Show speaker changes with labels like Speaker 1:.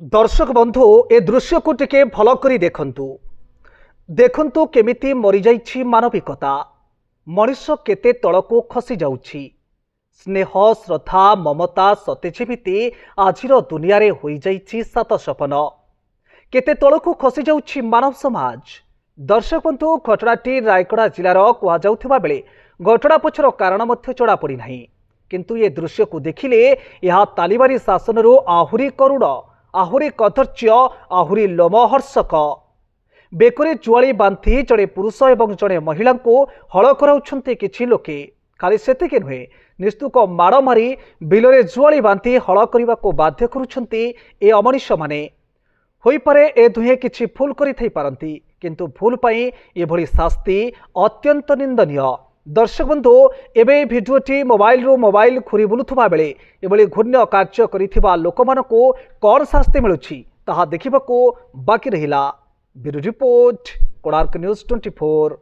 Speaker 1: दर्शक बंधु ए दृश्य को टिके भल करी देखंतु देखंतु केमिति मरी जाइछि मानविकता। मनुष्य केते तळको खसी जाउछि। स्नेह श्रद्धा ममता सतेजेमिति आजिर दुनिया रे होई जाइछि सात सपन। केते तळको खसी जाउछि मानव समाज। दर्शक बंधु घटनाटी रायगड़ा जिलार कुआ जाउथिबा बेले घटना पछर कारण मध्य जड़ा पड़ी नाही, किंतु ये दृश्य को देखिले यह तालिबानी शासनरू आहुरी करुण, आहुरी कदर्च्य, आहुरी लोमहर्षक। बेकरे जुआली बांधि जड़े पुरुष एवं जड़े महिला को हल कराउछन्ते किछि लोके। खाली सेतिके नुहे, निस्तुक माड़ मारी बिलरे जुआली बांधि हल करने को बाध्य करुछन्ते ए अमनीष माने। होई पारे ए दुहे किछि भूल करि थई पारंती, किंतु भूल पाई एभली शास्ति अत्यंत निंदनीय। दर्शक बंधु एबे भिडियोटी मोबाइल घुरी बुलुथुबा बेले एभली घृण्य कार्य करिथिबा लोकमानकु कोन शास्ति मिलुछि ताहा देखिबाकू बाकी रहिला। Bureau report, Konark news 24।